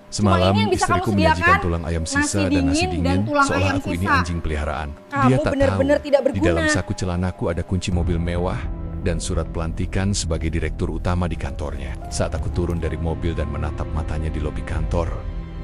Semalam ini yang bisa istriku kamu menyajikan sediakan. tulang ayam Nasi sisa dan nasi dingin dan dingin tulang seolah ayam aku ini sisa. anjing peliharaan. Kamu Dia tak benar-benar tahu tidak di dalam berguna. saku celanaku ada kunci mobil mewah dan surat pelantikan sebagai direktur utama di kantornya. Saat aku turun dari mobil dan menatap matanya di lobi kantor,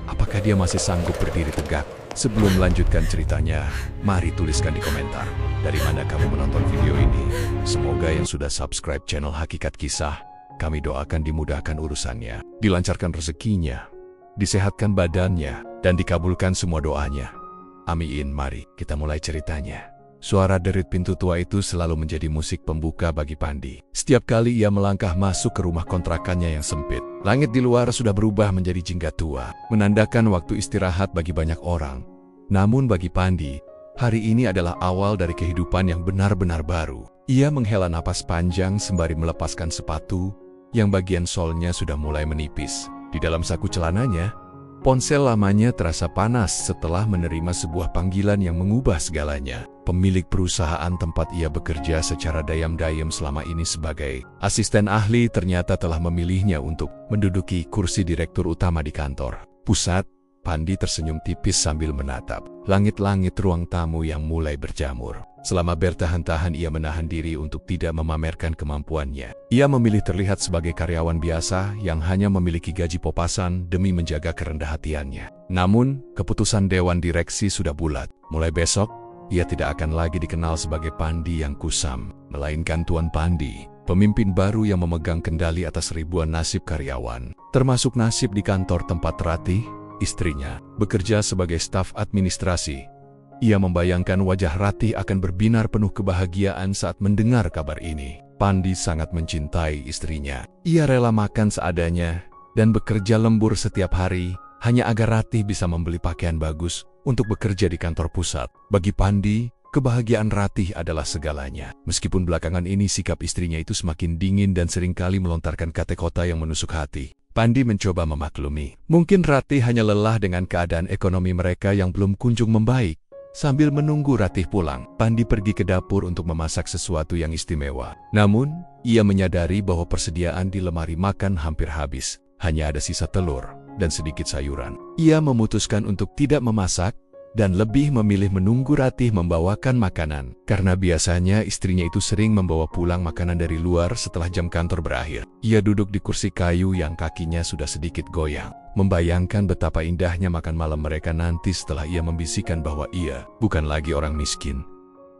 apakah dia masih sanggup berdiri tegak? Sebelum melanjutkan ceritanya, mari tuliskan di komentar dari mana kamu menonton video ini. Semoga yang sudah subscribe channel Hakikat Kisah, kami doakan dimudahkan urusannya, dilancarkan rezekinya, disehatkan badannya, dan dikabulkan semua doanya. Amin. Mari kita mulai ceritanya. Suara derit pintu tua itu selalu menjadi musik pembuka bagi Pandi. Setiap kali ia melangkah masuk ke rumah kontrakannya yang sempit, langit di luar sudah berubah menjadi jingga tua, menandakan waktu istirahat bagi banyak orang. Namun bagi Pandi, hari ini adalah awal dari kehidupan yang benar-benar baru. Ia menghela napas panjang sembari melepaskan sepatu yang bagian solnya sudah mulai menipis. Di dalam saku celananya, ponsel lamanya terasa panas setelah menerima sebuah panggilan yang mengubah segalanya. Pemilik perusahaan tempat ia bekerja secara dayam-dayam selama ini sebagai asisten ahli ternyata telah memilihnya untuk menduduki kursi direktur utama di kantor pusat. Pandi tersenyum tipis sambil menatap langit-langit ruang tamu yang mulai berjamur. Selama bertahan-tahan ia menahan diri untuk tidak memamerkan kemampuannya. Ia memilih terlihat sebagai karyawan biasa yang hanya memiliki gaji popasan demi menjaga kerendah hatiannya. Namun, keputusan dewan direksi sudah bulat. Mulai besok, ia tidak akan lagi dikenal sebagai Pandi yang kusam, melainkan Tuan Pandi, pemimpin baru yang memegang kendali atas ribuan nasib karyawan, termasuk nasib di kantor tempat Ratih, istrinya, bekerja sebagai staf administrasi. Ia membayangkan wajah Ratih akan berbinar penuh kebahagiaan saat mendengar kabar ini. Pandi sangat mencintai istrinya. Ia rela makan seadanya dan bekerja lembur setiap hari hanya agar Ratih bisa membeli pakaian bagus untuk bekerja di kantor pusat. Bagi Pandi, kebahagiaan Ratih adalah segalanya. Meskipun belakangan ini sikap istrinya itu semakin dingin dan seringkali melontarkan kata-kata yang menusuk hati, Pandi mencoba memaklumi. Mungkin Ratih hanya lelah dengan keadaan ekonomi mereka yang belum kunjung membaik. Sambil menunggu Ratih pulang, Pandi pergi ke dapur untuk memasak sesuatu yang istimewa. Namun, ia menyadari bahwa persediaan di lemari makan hampir habis. Hanya ada sisa telur dan sedikit sayuran. Ia memutuskan untuk tidak memasak dan lebih memilih menunggu Ratih membawakan makanan. Karena biasanya istrinya itu sering membawa pulang makanan dari luar setelah jam kantor berakhir. Ia duduk di kursi kayu yang kakinya sudah sedikit goyang, membayangkan betapa indahnya makan malam mereka nanti setelah ia membisikkan bahwa ia bukan lagi orang miskin.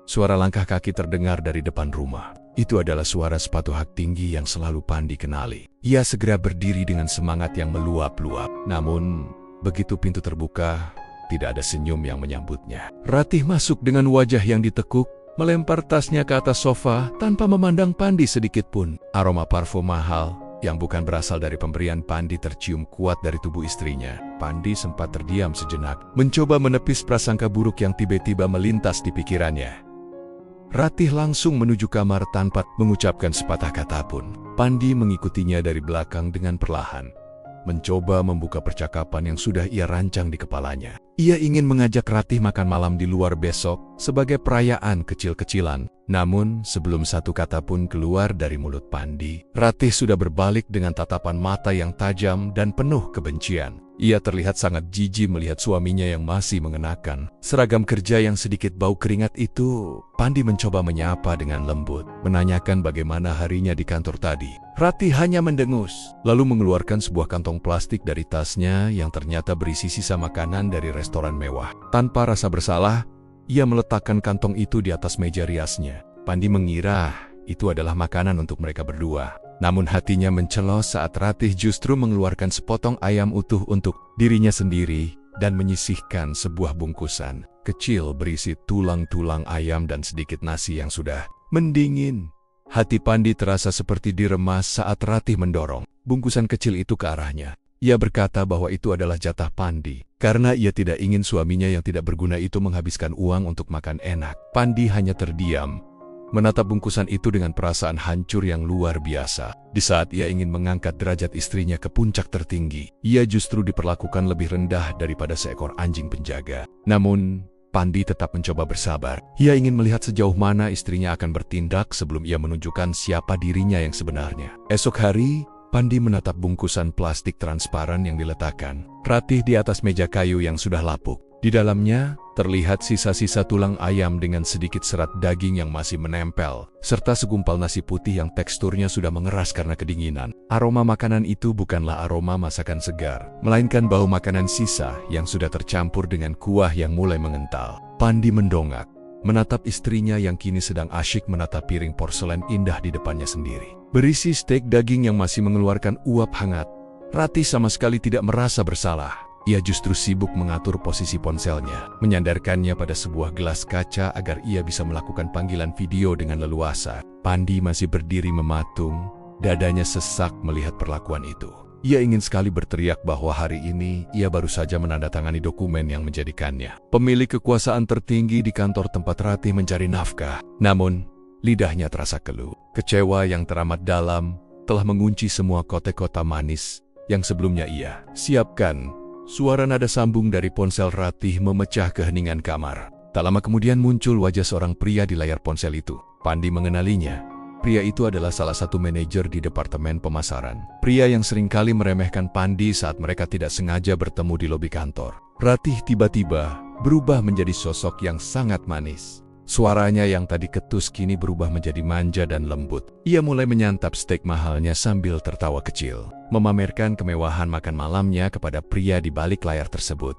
Suara langkah kaki terdengar dari depan rumah. Itu adalah suara sepatu hak tinggi yang selalu Pandi kenali. Ia segera berdiri dengan semangat yang meluap-luap. Namun, begitu pintu terbuka, tidak ada senyum yang menyambutnya. Ratih masuk dengan wajah yang ditekuk, melempar tasnya ke atas sofa tanpa memandang Pandi sedikit pun. Aroma parfum mahal yang bukan berasal dari pemberian Pandi tercium kuat dari tubuh istrinya. Pandi sempat terdiam sejenak, mencoba menepis prasangka buruk yang tiba-tiba melintas di pikirannya. Ratih langsung menuju kamar tanpa mengucapkan sepatah kata pun. Pandi mengikutinya dari belakang dengan perlahan, mencoba membuka percakapan yang sudah ia rancang di kepalanya. Ia ingin mengajak Ratih makan malam di luar besok sebagai perayaan kecil-kecilan. Namun, sebelum satu kata pun keluar dari mulut Pandi, Ratih sudah berbalik dengan tatapan mata yang tajam dan penuh kebencian. Ia terlihat sangat jijik melihat suaminya yang masih mengenakan seragam kerja yang sedikit bau keringat itu. Pandi mencoba menyapa dengan lembut, menanyakan bagaimana harinya di kantor tadi. Ratih hanya mendengus, lalu mengeluarkan sebuah kantong plastik dari tasnya yang ternyata berisi sisa makanan dari restoran mewah. Tanpa rasa bersalah, ia meletakkan kantong itu di atas meja riasnya. Pandi mengira itu adalah makanan untuk mereka berdua. Namun hatinya mencelos saat Ratih justru mengeluarkan sepotong ayam utuh untuk dirinya sendiri dan menyisihkan sebuah bungkusan kecil berisi tulang-tulang ayam dan sedikit nasi yang sudah mendingin. Hati Pandi terasa seperti diremas saat Ratih mendorong bungkusan kecil itu ke arahnya. Ia berkata bahwa itu adalah jatah Pandi, karena ia tidak ingin suaminya yang tidak berguna itu menghabiskan uang untuk makan enak. Pandi hanya terdiam, menatap bungkusan itu dengan perasaan hancur yang luar biasa. Di saat ia ingin mengangkat derajat istrinya ke puncak tertinggi, ia justru diperlakukan lebih rendah daripada seekor anjing penjaga. Namun, Pandi tetap mencoba bersabar. Ia ingin melihat sejauh mana istrinya akan bertindak sebelum ia menunjukkan siapa dirinya yang sebenarnya. Esok hari, Pandi menatap bungkusan plastik transparan yang diletakkan Ratih di atas meja kayu yang sudah lapuk. Di dalamnya, terlihat sisa-sisa tulang ayam dengan sedikit serat daging yang masih menempel, serta segumpal nasi putih yang teksturnya sudah mengeras karena kedinginan. Aroma makanan itu bukanlah aroma masakan segar, melainkan bau makanan sisa yang sudah tercampur dengan kuah yang mulai mengental. Pandi mendongak, menatap istrinya yang kini sedang asyik menatap piring porselen indah di depannya sendiri. Berisi steak daging yang masih mengeluarkan uap hangat. Ratih sama sekali tidak merasa bersalah. Ia justru sibuk mengatur posisi ponselnya, menyandarkannya pada sebuah gelas kaca agar ia bisa melakukan panggilan video dengan leluasa. Pandi masih berdiri mematung, dadanya sesak melihat perlakuan itu. Ia ingin sekali berteriak bahwa hari ini ia baru saja menandatangani dokumen yang menjadikannya pemilik kekuasaan tertinggi di kantor tempat Ratih mencari nafkah. Namun, lidahnya terasa keluh. Kecewa yang teramat dalam telah mengunci semua kote-kota manis yang sebelumnya ia siapkan. Suara nada sambung dari ponsel Ratih memecah keheningan kamar. Tak lama kemudian muncul wajah seorang pria di layar ponsel itu. Pandi mengenalinya. Pria itu adalah salah satu manajer di departemen pemasaran. Pria yang seringkali meremehkan Pandi saat mereka tidak sengaja bertemu di lobi kantor. Ratih tiba-tiba berubah menjadi sosok yang sangat manis. Suaranya yang tadi ketus kini berubah menjadi manja dan lembut. Ia mulai menyantap steak mahalnya sambil tertawa kecil, memamerkan kemewahan makan malamnya kepada pria di balik layar tersebut.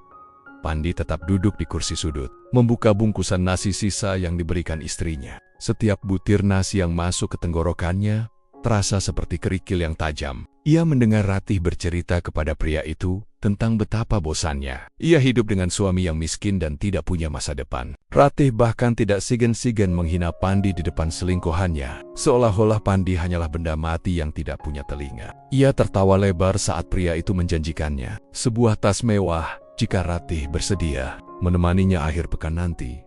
Pandi tetap duduk di kursi sudut, membuka bungkusan nasi sisa yang diberikan istrinya. Setiap butir nasi yang masuk ke tenggorokannya terasa seperti kerikil yang tajam. Ia mendengar Ratih bercerita kepada pria itu tentang betapa bosannya. Ia hidup dengan suami yang miskin dan tidak punya masa depan. Ratih bahkan tidak segan-segan menghina Pandi di depan selingkuhannya, seolah-olah Pandi hanyalah benda mati yang tidak punya telinga. Ia tertawa lebar saat pria itu menjanjikannya sebuah tas mewah jika Ratih bersedia menemaninya akhir pekan nanti.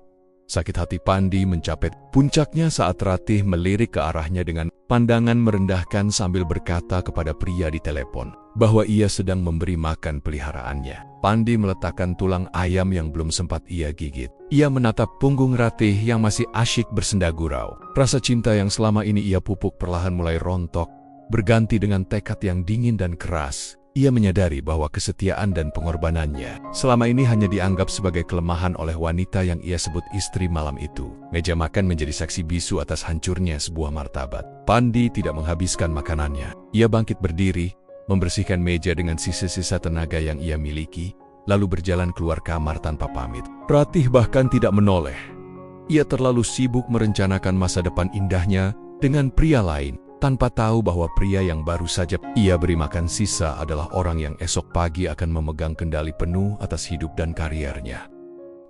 Sakit hati Pandi mencapai puncaknya saat Ratih melirik ke arahnya dengan pandangan merendahkan sambil berkata kepada pria di telepon bahwa ia sedang memberi makan peliharaannya. Pandi meletakkan tulang ayam yang belum sempat ia gigit. Ia menatap punggung Ratih yang masih asyik bersenda gurau. Rasa cinta yang selama ini ia pupuk perlahan mulai rontok, berganti dengan tekad yang dingin dan keras. Ia menyadari bahwa kesetiaan dan pengorbanannya selama ini hanya dianggap sebagai kelemahan oleh wanita yang ia sebut istri malam itu. Meja makan menjadi saksi bisu atas hancurnya sebuah martabat. Pandi tidak menghabiskan makanannya. Ia bangkit berdiri, membersihkan meja dengan sisa-sisa tenaga yang ia miliki, lalu berjalan keluar kamar tanpa pamit. Ratih bahkan tidak menoleh. Ia terlalu sibuk merencanakan masa depan indahnya dengan pria lain, tanpa tahu bahwa pria yang baru saja ia beri makan sisa adalah orang yang esok pagi akan memegang kendali penuh atas hidup dan kariernya.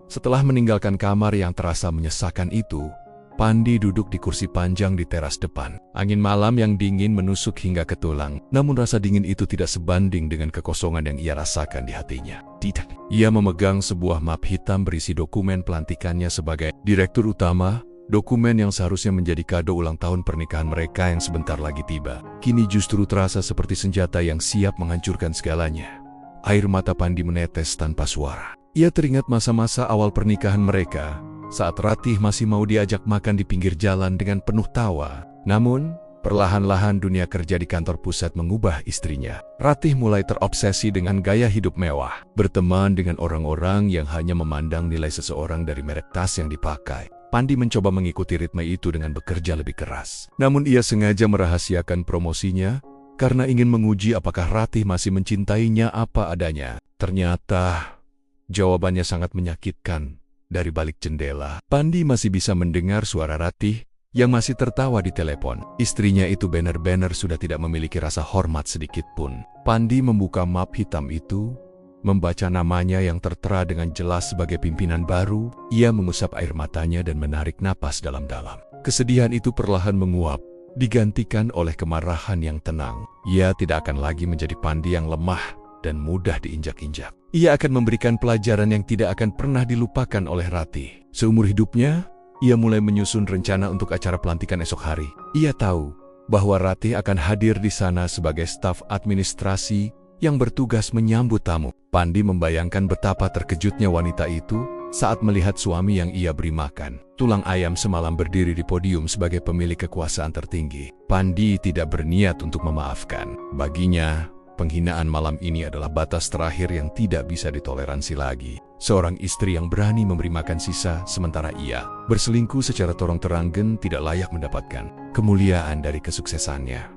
Setelah meninggalkan kamar yang terasa menyesakan itu, Pandi duduk di kursi panjang di teras depan. Angin malam yang dingin menusuk hingga ke tulang, namun rasa dingin itu tidak sebanding dengan kekosongan yang ia rasakan di hatinya. Tidak. Ia memegang sebuah map hitam berisi dokumen pelantikannya sebagai direktur utama. Dokumen yang seharusnya menjadi kado ulang tahun pernikahan mereka yang sebentar lagi tiba, kini justru terasa seperti senjata yang siap menghancurkan segalanya. Air mata Pandi menetes tanpa suara. Ia teringat masa-masa awal pernikahan mereka, saat Ratih masih mau diajak makan di pinggir jalan dengan penuh tawa. Namun, perlahan-lahan dunia kerja di kantor pusat mengubah istrinya. Ratih mulai terobsesi dengan gaya hidup mewah, berteman dengan orang-orang yang hanya memandang nilai seseorang dari merek tas yang dipakai. Pandi mencoba mengikuti ritme itu dengan bekerja lebih keras. Namun ia sengaja merahasiakan promosinya karena ingin menguji apakah Ratih masih mencintainya apa adanya. Ternyata jawabannya sangat menyakitkan. Dari balik jendela, Pandi masih bisa mendengar suara Ratih yang masih tertawa di telepon. Istrinya itu benar-benar sudah tidak memiliki rasa hormat sedikit pun. Pandi membuka map hitam itu, membaca namanya yang tertera dengan jelas sebagai pimpinan baru. Ia mengusap air matanya dan menarik napas dalam-dalam. Kesedihan itu perlahan menguap, digantikan oleh kemarahan yang tenang. Ia tidak akan lagi menjadi Pandi yang lemah dan mudah diinjak-injak. Ia akan memberikan pelajaran yang tidak akan pernah dilupakan oleh Ratih. Seumur hidupnya, ia mulai menyusun rencana untuk acara pelantikan esok hari. Ia tahu bahwa Ratih akan hadir di sana sebagai staf administrasi yang bertugas menyambut tamu. Pandi membayangkan betapa terkejutnya wanita itu Saat melihat suami yang ia beri makan, tulang ayam semalam berdiri di podium sebagai pemilik kekuasaan tertinggi, Pandi tidak berniat untuk memaafkan. Baginya, penghinaan malam ini adalah batas terakhir yang tidak bisa ditoleransi lagi. Seorang istri yang berani memberi makan sisa, sementara ia berselingkuh secara terang-terangan tidak layak mendapatkan kemuliaan dari kesuksesannya.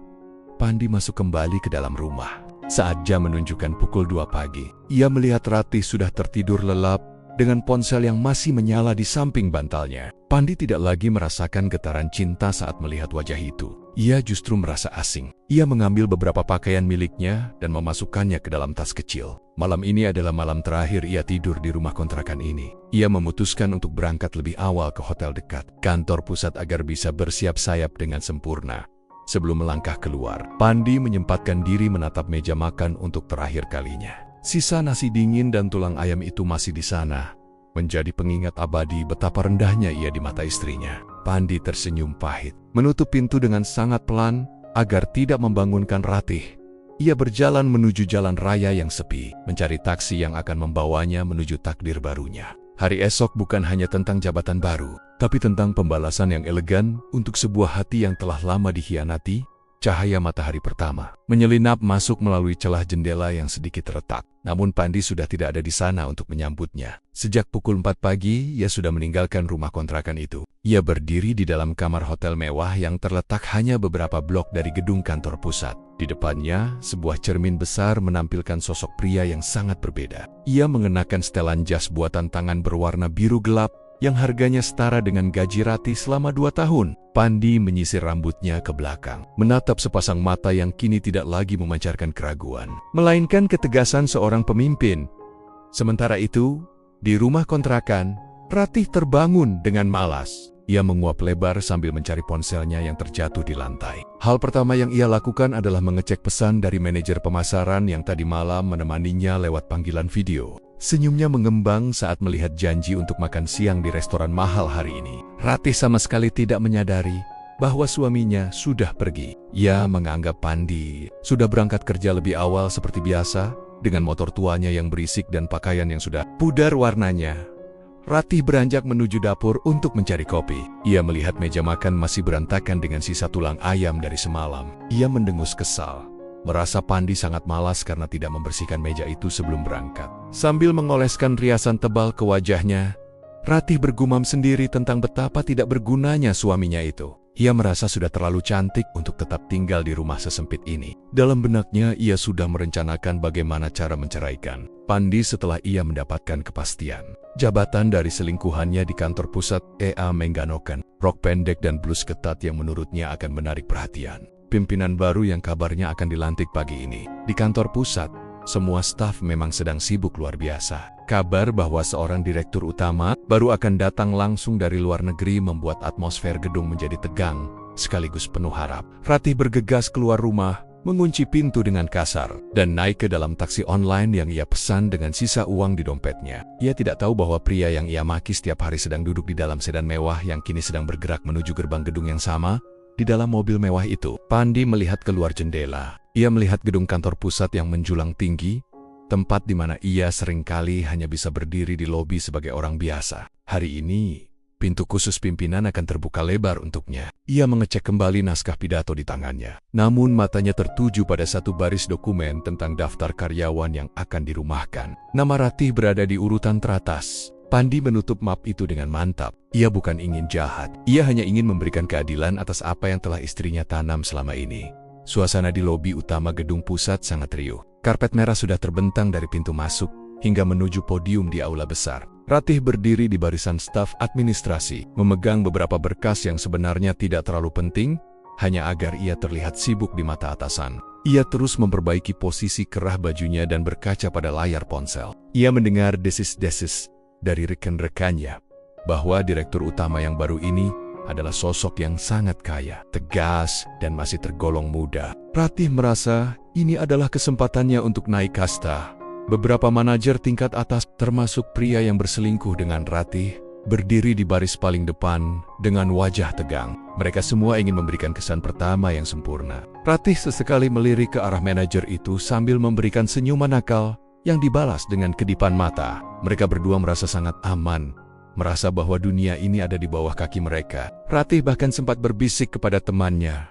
Pandi masuk kembali ke dalam rumah. Saat jam menunjukkan pukul 2 pagi, ia melihat Ratih sudah tertidur lelap dengan ponsel yang masih menyala di samping bantalnya. Pandi tidak lagi merasakan getaran cinta saat melihat wajah itu. Ia justru merasa asing. Ia mengambil beberapa pakaian miliknya dan memasukkannya ke dalam tas kecil. Malam ini adalah malam terakhir ia tidur di rumah kontrakan ini. Ia memutuskan untuk berangkat lebih awal ke hotel dekat kantor pusat agar bisa bersiap sayap dengan sempurna. Sebelum melangkah keluar, Pandi menyempatkan diri menatap meja makan untuk terakhir kalinya. Sisa nasi dingin dan tulang ayam itu masih di sana, menjadi pengingat abadi betapa rendahnya ia di mata istrinya. Pandi tersenyum pahit, menutup pintu dengan sangat pelan agar tidak membangunkan Ratih. Ia berjalan menuju jalan raya yang sepi, mencari taksi yang akan membawanya menuju takdir barunya. Hari esok bukan hanya tentang jabatan baru, tapi tentang pembalasan yang elegan untuk sebuah hati yang telah lama dikhianati. Cahaya matahari pertama menyelinap masuk melalui celah jendela yang sedikit retak. Namun Pandi sudah tidak ada di sana untuk menyambutnya. Sejak pukul 4 pagi, ia sudah meninggalkan rumah kontrakan itu. Ia berdiri di dalam kamar hotel mewah yang terletak hanya beberapa blok dari gedung kantor pusat. Di depannya, sebuah cermin besar menampilkan sosok pria yang sangat berbeda. Ia mengenakan setelan jas buatan tangan berwarna biru gelap yang harganya setara dengan gaji Ratih selama 2 tahun. Pandi menyisir rambutnya ke belakang, menatap sepasang mata yang kini tidak lagi memancarkan keraguan, melainkan ketegasan seorang pemimpin. Sementara itu, di rumah kontrakan, Ratih terbangun dengan malas. Ia menguap lebar sambil mencari ponselnya yang terjatuh di lantai. Hal pertama yang ia lakukan adalah mengecek pesan dari manajer pemasaran yang tadi malam menemaninya lewat panggilan video. Senyumnya mengembang saat melihat janji untuk makan siang di restoran mahal hari ini. Ratih sama sekali tidak menyadari bahwa suaminya sudah pergi. Ia menganggap Pandi sudah berangkat kerja lebih awal seperti biasa, dengan motor tuanya yang berisik dan pakaian yang sudah pudar warnanya. Ratih beranjak menuju dapur untuk mencari kopi. Ia melihat meja makan masih berantakan dengan sisa tulang ayam dari semalam. Ia mendengus kesal, merasa Pandi sangat malas karena tidak membersihkan meja itu sebelum berangkat. Sambil mengoleskan riasan tebal ke wajahnya, Ratih bergumam sendiri tentang betapa tidak bergunanya suaminya itu. Ia merasa sudah terlalu cantik untuk tetap tinggal di rumah sesempit ini. Dalam benaknya ia sudah merencanakan bagaimana cara menceraikan Pandi setelah ia mendapatkan kepastian. Jabatan dari selingkuhannya di kantor pusat. Ia mengganokan rok pendek dan blus ketat yang menurutnya akan menarik perhatian pimpinan baru yang kabarnya akan dilantik pagi ini. Di kantor pusat, semua staf memang sedang sibuk luar biasa. Kabar bahwa seorang direktur utama baru akan datang langsung dari luar negeri membuat atmosfer gedung menjadi tegang, sekaligus penuh harap. Ratih bergegas keluar rumah, mengunci pintu dengan kasar, dan naik ke dalam taksi online yang ia pesan dengan sisa uang di dompetnya. Ia tidak tahu bahwa pria yang ia maki setiap hari sedang duduk di dalam sedan mewah yang kini sedang bergerak menuju gerbang gedung yang sama. Di dalam mobil mewah itu, Pandi melihat keluar jendela. Ia melihat gedung kantor pusat yang menjulang tinggi, tempat di mana ia seringkali hanya bisa berdiri di lobi sebagai orang biasa. Hari ini, pintu khusus pimpinan akan terbuka lebar untuknya. Ia mengecek kembali naskah pidato di tangannya. Namun matanya tertuju pada satu baris dokumen tentang daftar karyawan yang akan dirumahkan. Nama Ratih berada di urutan teratas. Pandi menutup map itu dengan mantap. Ia bukan ingin jahat. Ia hanya ingin memberikan keadilan atas apa yang telah istrinya tanam selama ini. Suasana di lobi utama gedung pusat sangat riuh. Karpet merah sudah terbentang dari pintu masuk hingga menuju podium di aula besar. Ratih berdiri di barisan staf administrasi, memegang beberapa berkas yang sebenarnya tidak terlalu penting, hanya agar ia terlihat sibuk di mata atasan. Ia terus memperbaiki posisi kerah bajunya dan berkaca pada layar ponsel. Ia mendengar desis-desis dari rekan-rekannya bahwa direktur utama yang baru ini adalah sosok yang sangat kaya, tegas, dan masih tergolong muda. Ratih merasa ini adalah kesempatannya untuk naik kasta. Beberapa manajer tingkat atas, termasuk pria yang berselingkuh dengan Ratih, berdiri di baris paling depan dengan wajah tegang. Mereka semua ingin memberikan kesan pertama yang sempurna. Ratih sesekali melirik ke arah manajer itu sambil memberikan senyuman nakal, yang dibalas dengan kedipan mata. Mereka berdua merasa sangat aman, merasa bahwa dunia ini ada di bawah kaki mereka. Ratih bahkan sempat berbisik kepada temannya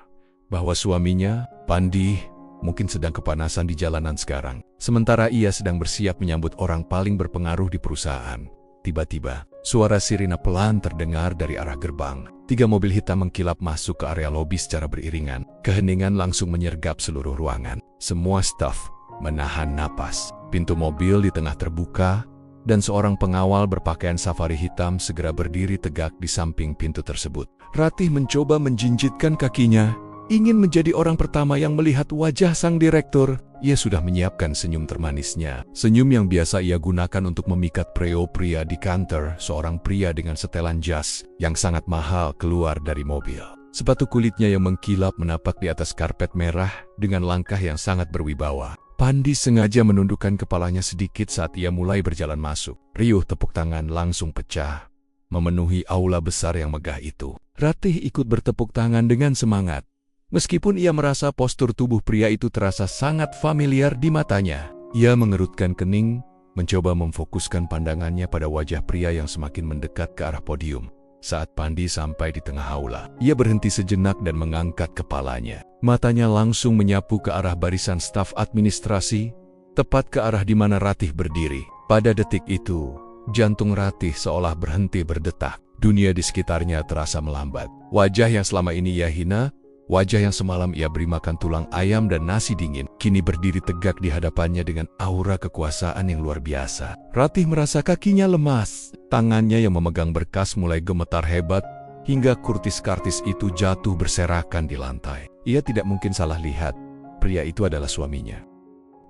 bahwa suaminya, Pandi, mungkin sedang kepanasan di jalanan sekarang. Sementara ia sedang bersiap menyambut orang paling berpengaruh di perusahaan. Tiba-tiba, suara sirine pelan terdengar dari arah gerbang. 3 mobil hitam mengkilap masuk ke area lobi secara beriringan. Keheningan langsung menyergap seluruh ruangan. Semua staf menahan napas. Pintu mobil di tengah terbuka, dan seorang pengawal berpakaian safari hitam segera berdiri tegak di samping pintu tersebut. Ratih mencoba menjinjitkan kakinya, ingin menjadi orang pertama yang melihat wajah sang direktur. Ia sudah menyiapkan senyum termanisnya. Senyum yang biasa ia gunakan untuk memikat pria di kantor. Seorang pria dengan setelan jas yang sangat mahal keluar dari mobil. Sepatu kulitnya yang mengkilap menapak di atas karpet merah dengan langkah yang sangat berwibawa. Pandi sengaja menundukkan kepalanya sedikit saat ia mulai berjalan masuk. Riuh tepuk tangan langsung pecah, memenuhi aula besar yang megah itu. Ratih ikut bertepuk tangan dengan semangat. Meskipun ia merasa postur tubuh pria itu terasa sangat familiar di matanya. Ia mengerutkan kening, mencoba memfokuskan pandangannya pada wajah pria yang semakin mendekat ke arah podium. Saat Pandi sampai di tengah aula, ia berhenti sejenak dan mengangkat kepalanya. Matanya langsung menyapu ke arah barisan staf administrasi, tepat ke arah di mana Ratih berdiri. Pada detik itu, jantung Ratih seolah berhenti berdetak. Dunia di sekitarnya terasa melambat. Wajah yang selama ini ia hina, wajah yang semalam ia beri makan tulang ayam dan nasi dingin, kini berdiri tegak di hadapannya dengan aura kekuasaan yang luar biasa. Ratih merasa kakinya lemas, tangannya yang memegang berkas mulai gemetar hebat, hingga kurtis-kartis itu jatuh berserakan di lantai. Ia tidak mungkin salah lihat, pria itu adalah suaminya.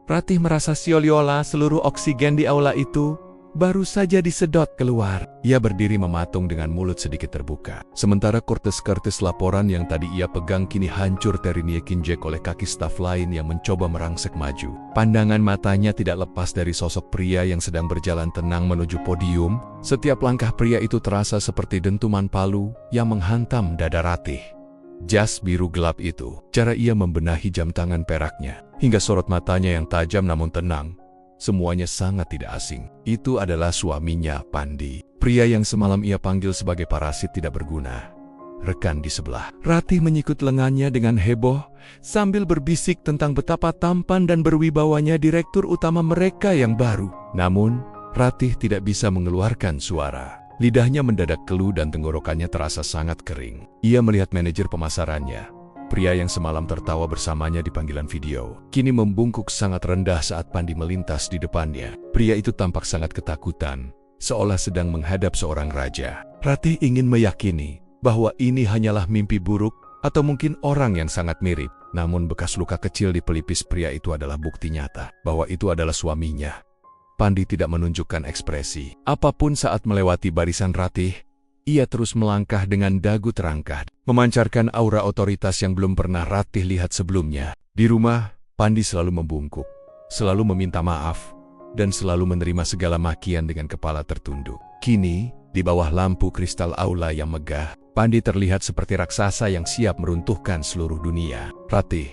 Ratih merasa sioliola seluruh oksigen di aula itu baru saja disedot keluar. Ia berdiri mematung dengan mulut sedikit terbuka. Sementara kertas-kertas laporan yang tadi ia pegang kini hancur terinjek oleh kaki staf lain yang mencoba merangsek maju. Pandangan matanya tidak lepas dari sosok pria yang sedang berjalan tenang menuju podium. Setiap langkah pria itu terasa seperti dentuman palu yang menghantam dada Ratih. Jas biru gelap itu, cara ia membenahi jam tangan peraknya, hingga sorot matanya yang tajam namun tenang. Semuanya sangat tidak asing. Itu adalah suaminya, Pandi. Pria yang semalam ia panggil sebagai parasit tidak berguna. Rekan di sebelah. Ratih menyikut lengannya dengan heboh, sambil berbisik tentang betapa tampan dan berwibawanya direktur utama mereka yang baru. Namun, Ratih tidak bisa mengeluarkan suara. Lidahnya mendadak keluh dan tenggorokannya terasa sangat kering. Ia melihat manajer pemasarannya. Pria yang semalam tertawa bersamanya di panggilan video, kini membungkuk sangat rendah saat Pandi melintas di depannya. Pria itu tampak sangat ketakutan, seolah sedang menghadap seorang raja. Ratih ingin meyakini bahwa ini hanyalah mimpi buruk atau mungkin orang yang sangat mirip. Namun bekas luka kecil di pelipis pria itu adalah bukti nyata bahwa itu adalah suaminya. Pandi tidak menunjukkan ekspresi apapun saat melewati barisan Ratih. Ia terus melangkah dengan dagu terangkat, memancarkan aura otoritas yang belum pernah Ratih lihat sebelumnya. Di rumah, Pandi selalu membungkuk, selalu meminta maaf, dan selalu menerima segala makian dengan kepala tertunduk. Kini, di bawah lampu kristal aula yang megah, Pandi terlihat seperti raksasa yang siap meruntuhkan seluruh dunia. Ratih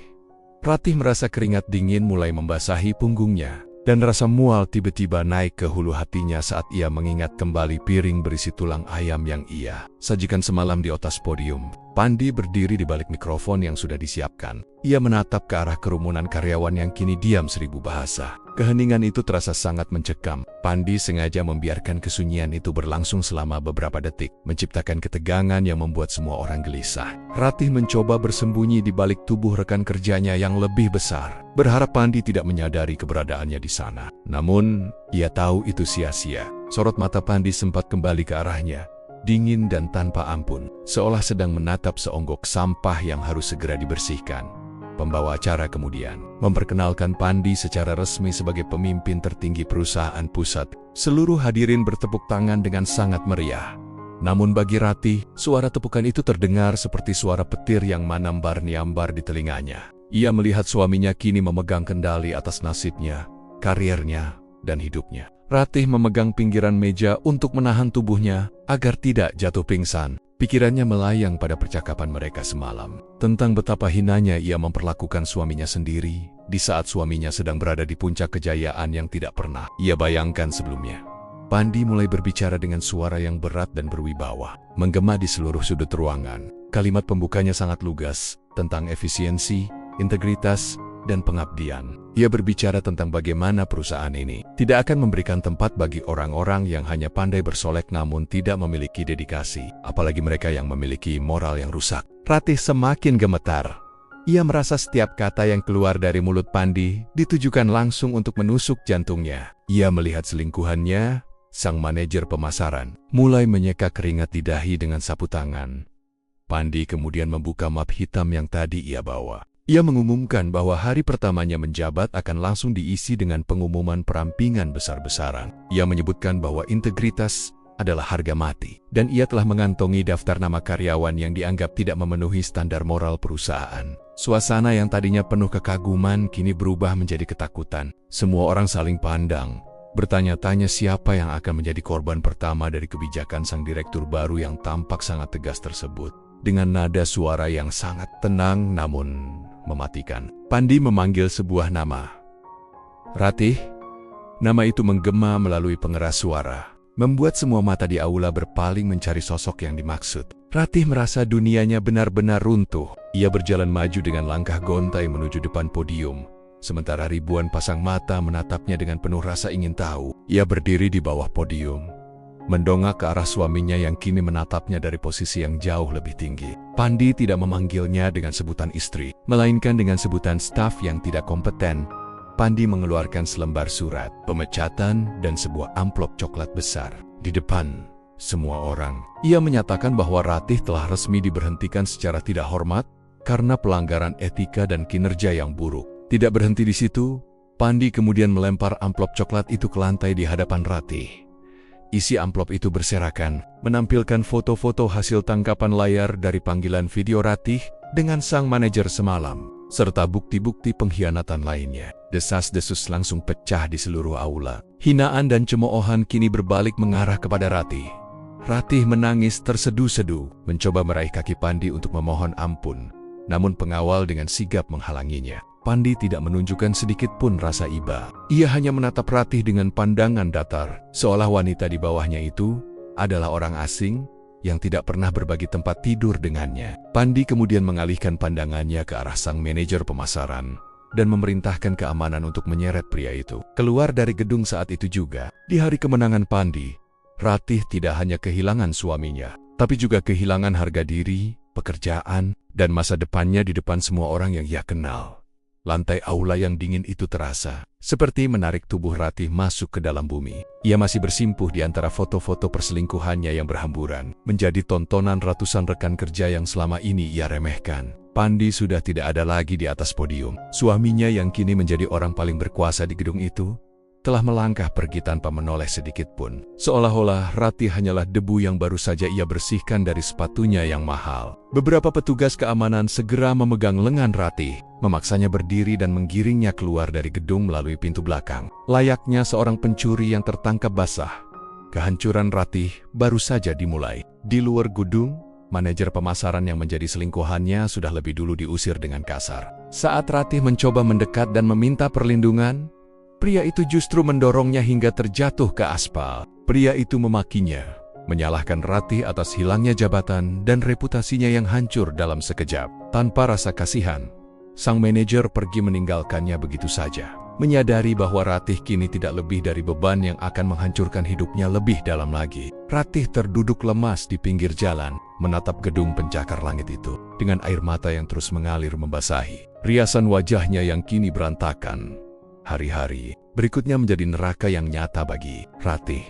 merasa keringat dingin mulai membasahi punggungnya. Dan rasa mual tiba-tiba naik ke hulu hatinya saat ia mengingat kembali piring berisi tulang ayam yang ia sajikan semalam di atas podium. Pandi berdiri di balik mikrofon yang sudah disiapkan. Ia menatap ke arah kerumunan karyawan yang kini diam 1000 bahasa. Keheningan itu terasa sangat mencekam. Pandi sengaja membiarkan kesunyian itu berlangsung selama beberapa detik, menciptakan ketegangan yang membuat semua orang gelisah. Ratih mencoba bersembunyi di balik tubuh rekan kerjanya yang lebih besar, berharap Pandi tidak menyadari keberadaannya di sana. Namun, ia tahu itu sia-sia. Sorot mata Pandi sempat kembali ke arahnya, dingin dan tanpa ampun, seolah sedang menatap seonggok sampah yang harus segera dibersihkan. Pembawa acara kemudian memperkenalkan Pandi secara resmi sebagai pemimpin tertinggi perusahaan pusat. Seluruh hadirin bertepuk tangan dengan sangat meriah. Namun bagi Ratih, suara tepukan itu terdengar seperti suara petir yang menambar-niambar di telinganya. Ia melihat suaminya kini memegang kendali atas nasibnya, karirnya, dan hidupnya. Ratih memegang pinggiran meja untuk menahan tubuhnya agar tidak jatuh pingsan. Pikirannya melayang pada percakapan mereka semalam, tentang betapa hinanya ia memperlakukan suaminya sendiri, di saat suaminya sedang berada di puncak kejayaan yang tidak pernah ia bayangkan sebelumnya. Pandi mulai berbicara dengan suara yang berat dan berwibawa, menggema di seluruh sudut ruangan. Kalimat pembukanya sangat lugas, tentang efisiensi, integritas, dan pengabdian. Ia berbicara tentang bagaimana perusahaan ini tidak akan memberikan tempat bagi orang-orang yang hanya pandai bersolek namun tidak memiliki dedikasi, apalagi mereka yang memiliki moral yang rusak. Ratih semakin gemetar. Ia merasa setiap kata yang keluar dari mulut Pandi ditujukan langsung untuk menusuk jantungnya. Ia melihat selingkuhannya, sang manajer pemasaran, mulai menyeka keringat di dahi dengan sapu tangan. Pandi kemudian membuka map hitam yang tadi ia bawa. Ia mengumumkan bahwa hari pertamanya menjabat akan langsung diisi dengan pengumuman perampingan besar-besaran. Ia menyebutkan bahwa integritas adalah harga mati, dan ia telah mengantongi daftar nama karyawan yang dianggap tidak memenuhi standar moral perusahaan. Suasana yang tadinya penuh kekaguman kini berubah menjadi ketakutan. Semua orang saling pandang, bertanya-tanya siapa yang akan menjadi korban pertama dari kebijakan sang direktur baru yang tampak sangat tegas tersebut. Dengan nada suara yang sangat tenang namun mematikan, Pandi memanggil sebuah nama. Ratih. Nama itu menggema melalui pengeras suara, membuat semua mata di aula berpaling mencari sosok yang dimaksud. Ratih merasa dunianya benar-benar runtuh. Ia berjalan maju dengan langkah gontai menuju depan podium, sementara ribuan pasang mata menatapnya dengan penuh rasa ingin tahu. Ia berdiri di bawah podium, mendongak ke arah suaminya yang kini menatapnya dari posisi yang jauh lebih tinggi. Pandi tidak memanggilnya dengan sebutan istri, melainkan dengan sebutan staf yang tidak kompeten. Pandi mengeluarkan selembar surat, pemecatan, dan sebuah amplop coklat besar. Di depan semua orang, ia menyatakan bahwa Ratih telah resmi diberhentikan secara tidak hormat karena pelanggaran etika dan kinerja yang buruk. Tidak berhenti di situ, Pandi kemudian melempar amplop coklat itu ke lantai di hadapan Ratih. Isi amplop itu berserakan, menampilkan foto-foto hasil tangkapan layar dari panggilan video Ratih dengan sang manajer semalam, serta bukti-bukti pengkhianatan lainnya. Desas-desus langsung pecah di seluruh aula. Hinaan dan cemoohan kini berbalik mengarah kepada Ratih. Ratih menangis tersedu-sedu, mencoba meraih kaki Pandi untuk memohon ampun, namun pengawal dengan sigap menghalanginya. Pandi tidak menunjukkan sedikit pun rasa iba. Ia hanya menatap Ratih dengan pandangan datar, seolah wanita di bawahnya itu adalah orang asing yang tidak pernah berbagi tempat tidur dengannya. Pandi kemudian mengalihkan pandangannya ke arah sang manajer pemasaran dan memerintahkan keamanan untuk menyeret pria itu keluar dari gedung. Saat itu juga, di hari kemenangan Pandi, Ratih tidak hanya kehilangan suaminya, tapi juga kehilangan harga diri, pekerjaan, dan masa depannya di depan semua orang yang ia kenal. Lantai aula yang dingin itu terasa seperti menarik tubuh Ratih masuk ke dalam bumi. Ia masih bersimpuh di antara foto-foto perselingkuhannya yang berhamburan, menjadi tontonan ratusan rekan kerja yang selama ini ia remehkan. Pandi sudah tidak ada lagi di atas podium. Suaminya yang kini menjadi orang paling berkuasa di gedung itu telah melangkah pergi tanpa menoleh sedikit pun. Seolah-olah Ratih hanyalah debu yang baru saja ia bersihkan dari sepatunya yang mahal. Beberapa petugas keamanan segera memegang lengan Ratih, memaksanya berdiri dan menggiringnya keluar dari gedung melalui pintu belakang. Layaknya seorang pencuri yang tertangkap basah, kehancuran Ratih baru saja dimulai. Di luar gedung, manajer pemasaran yang menjadi selingkuhannya sudah lebih dulu diusir dengan kasar. Saat Ratih mencoba mendekat dan meminta perlindungan, pria itu justru mendorongnya hingga terjatuh ke aspal. Pria itu memakinya, menyalahkan Ratih atas hilangnya jabatan dan reputasinya yang hancur dalam sekejap. Tanpa rasa kasihan, sang manajer pergi meninggalkannya begitu saja, menyadari bahwa Ratih kini tidak lebih dari beban yang akan menghancurkan hidupnya lebih dalam lagi. Ratih terduduk lemas di pinggir jalan, menatap gedung pencakar langit itu, dengan air mata yang terus mengalir membasahi riasan wajahnya yang kini berantakan. Hari-hari berikutnya menjadi neraka yang nyata bagi Ratih.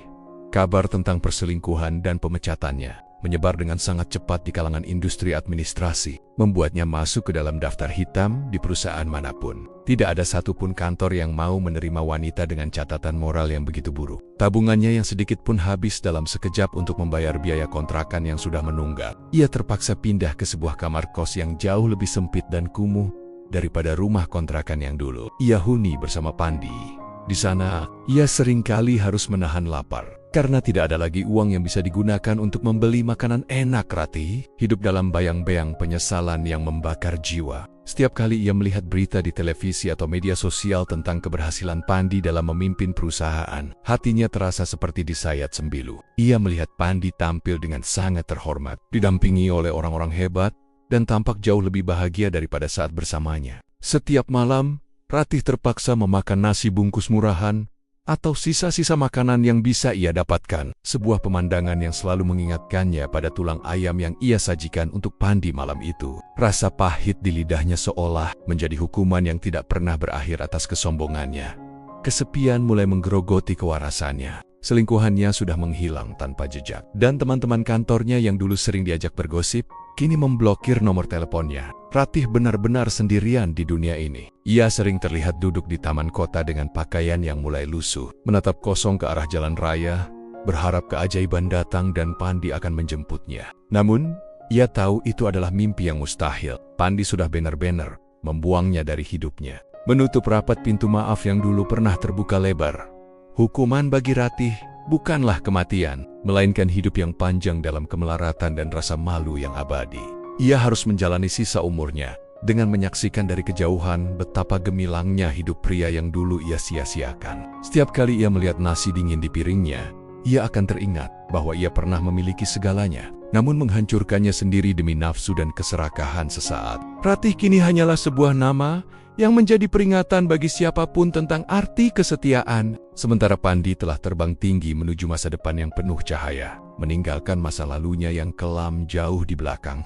Kabar tentang perselingkuhan dan pemecatannya menyebar dengan sangat cepat di kalangan industri administrasi, membuatnya masuk ke dalam daftar hitam di perusahaan manapun. Tidak ada satupun kantor yang mau menerima wanita dengan catatan moral yang begitu buruk. Tabungannya yang sedikit pun habis dalam sekejap untuk membayar biaya kontrakan yang sudah menunggak. Ia terpaksa pindah ke sebuah kamar kos yang jauh lebih sempit dan kumuh daripada rumah kontrakan yang dulu ia huni bersama Pandi. Di sana, ia seringkali harus menahan lapar, Karena tidak ada lagi uang yang bisa digunakan untuk membeli makanan enak, Ratih hidup dalam bayang-bayang penyesalan yang membakar jiwa. Setiap kali ia melihat berita di televisi atau media sosial tentang keberhasilan Pandi dalam memimpin perusahaan, hatinya terasa seperti disayat sembilu. Ia melihat Pandi tampil dengan sangat terhormat, didampingi oleh orang-orang hebat, dan tampak jauh lebih bahagia daripada saat bersamanya. Setiap malam, Ratih terpaksa memakan nasi bungkus murahan, atau sisa-sisa makanan yang bisa ia dapatkan. Sebuah pemandangan yang selalu mengingatkannya pada tulang ayam yang ia sajikan untuk Pandi malam itu. Rasa pahit di lidahnya seolah menjadi hukuman yang tidak pernah berakhir atas kesombongannya. Kesepian mulai menggerogoti kewarasannya. Selingkuhannya sudah menghilang tanpa jejak. Dan teman-teman kantornya yang dulu sering diajak bergosip, kini memblokir nomor teleponnya. Ratih benar-benar sendirian di dunia ini. Ia sering terlihat duduk di taman kota dengan pakaian yang mulai lusuh, menatap kosong ke arah jalan raya, berharap keajaiban datang dan Pandi akan menjemputnya. Namun, ia tahu itu adalah mimpi yang mustahil. Pandi sudah benar-benar membuangnya dari hidupnya. Menutup rapat pintu maaf yang dulu pernah terbuka lebar. Hukuman bagi Ratih bukanlah kematian, melainkan hidup yang panjang dalam kemelaratan dan rasa malu yang abadi. Ia harus menjalani sisa umurnya dengan menyaksikan dari kejauhan betapa gemilangnya hidup pria yang dulu ia sia-siakan. Setiap kali ia melihat nasi dingin di piringnya, ia akan teringat bahwa ia pernah memiliki segalanya, namun menghancurkannya sendiri demi nafsu dan keserakahan sesaat. Ratih kini hanyalah sebuah nama yang menjadi peringatan bagi siapapun tentang arti kesetiaan. Sementara Pandi telah terbang tinggi menuju masa depan yang penuh cahaya, meninggalkan masa lalunya yang kelam jauh di belakang.